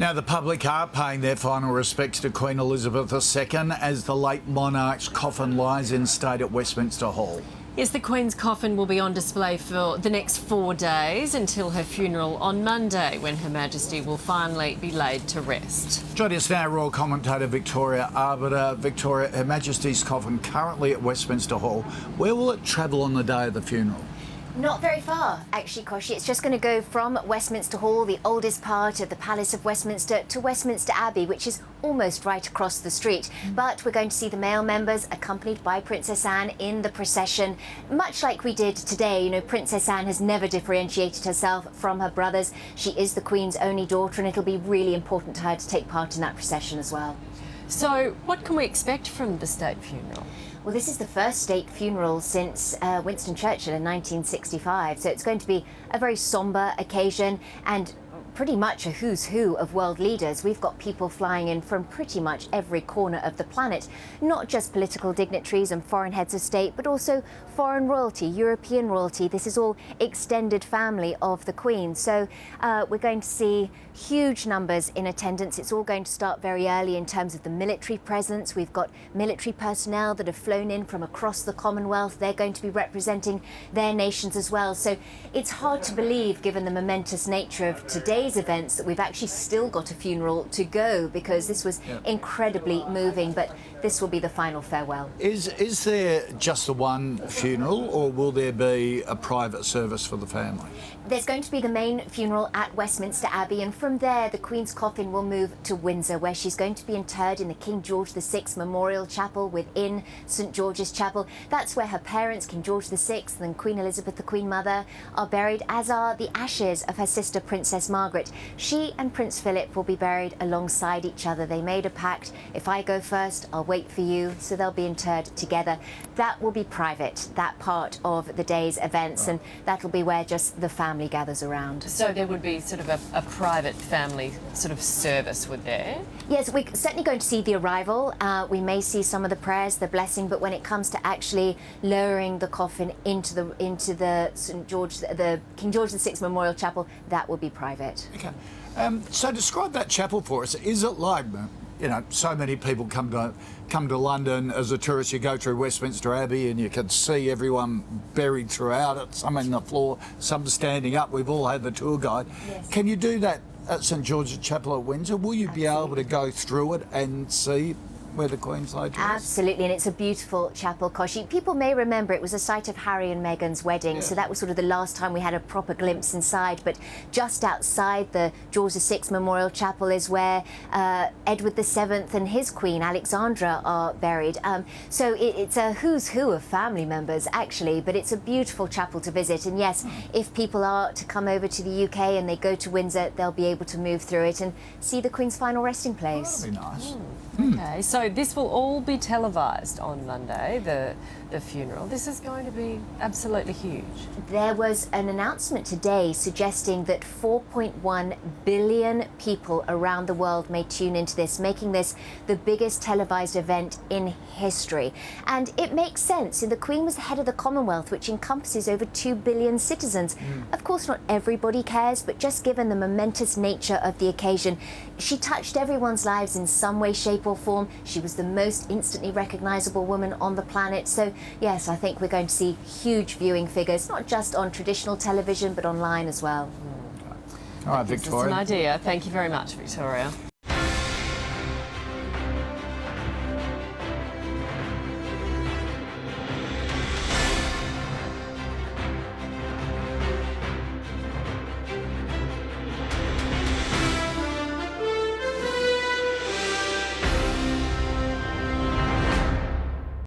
Now, the public are paying their final respects to Queen Elizabeth II as the late monarch's coffin lies in state at Westminster Hall. Yes, the Queen's coffin will be on display for the next 4 days until her funeral on Monday, when Her Majesty will finally be laid to rest. Joining us now, Royal Commentator Victoria Arbiter. Victoria, Her Majesty's coffin currently at Westminster Hall. Where will it travel on the day of the funeral? Not very far, actually, Koshi. It's just going to go from Westminster Hall, the oldest part of the Palace of Westminster, to Westminster Abbey, which is almost right across the street. But we're going to see the male members accompanied by Princess Anne in the procession, much like we did today. You know, Princess Anne has never differentiated herself from her brothers. She is the Queen's only daughter, and it'll be really important to her to take part in that procession as well. So, what can we expect from the state funeral? Well, this is the first state funeral since Winston Churchill in 1965, so it's going to be a very sombre occasion and pretty much a who's who of world leaders. We've got people flying in from pretty much every corner of the planet, not just political dignitaries and foreign heads of state, but also foreign royalty, European royalty. This is all extended family of the Queen. So we're going to see huge numbers in attendance. It's all going to start very early in terms of the military presence. We've got military personnel that have flown in from across the Commonwealth. They're going to be representing their nations as well. So it's hard to believe, given the momentous nature of today's events, that we've actually still got a funeral to go, because this was incredibly moving. But this will be the final farewell. Is there just the one funeral, or will there be a private service for the family? There's going to be the main funeral at Westminster Abbey, and from there the Queen's coffin will move to Windsor, where she's going to be interred in the King George VI Memorial Chapel within St George's Chapel. That's where her parents, King George VI and Queen Elizabeth, the Queen Mother, are buried, as are the ashes of her sister Princess Margaret. She and Prince Philip will be buried alongside each other. They made a pact: if I go first, I'll wait for you, so they'll be interred together. That will be private, that part of the day's events, and that'll be where just the family gathers around. So there would be sort of a private family sort of service, would there? Yes, we're certainly going to see the arrival. We may see some of the prayers, the blessing, but when it comes to actually lowering the coffin into the St George, the King George VI Memorial Chapel, that will be private. Okay. So describe that chapel for us. Is it like, you know, so many people come to London as a tourist? You go through Westminster Abbey and you can see everyone buried throughout it, some on the floor, some standing up. We've all had the tour guide. Yes. Can you do that at St George's Chapel at Windsor? Will you be able to go through it and see where the Queen's laid to rest? Absolutely, and it's a beautiful chapel, Koshi. People may remember it was a site of Harry and Meghan's wedding, so that was sort of the last time we had a proper glimpse inside. But just outside the George VI Memorial Chapel is where Edward VII and his queen, Alexandra, are buried. So it's a who's who of family members, actually, but it's a beautiful chapel to visit. And yes, if people are to come over to the UK and they go to Windsor, they'll be able to move through it and see the Queen's final resting place. That'd be nice. Okay, so this will all be televised on Monday, the funeral. This is going to be absolutely huge. There was an announcement today suggesting that 4.1 billion people around the world may tune into this, making this the biggest televised event in history. And it makes sense. The Queen was the head of the Commonwealth, which encompasses over 2 billion citizens. Of course, not everybody cares, but just given the momentous nature of the occasion, she touched everyone's lives in some way, shape or form. She was the most instantly recognisable woman on the planet. So yes, I think we're going to see huge viewing figures, not just on traditional television, but online as well. All right, Victoria. Just an idea. Thank you very much, Victoria.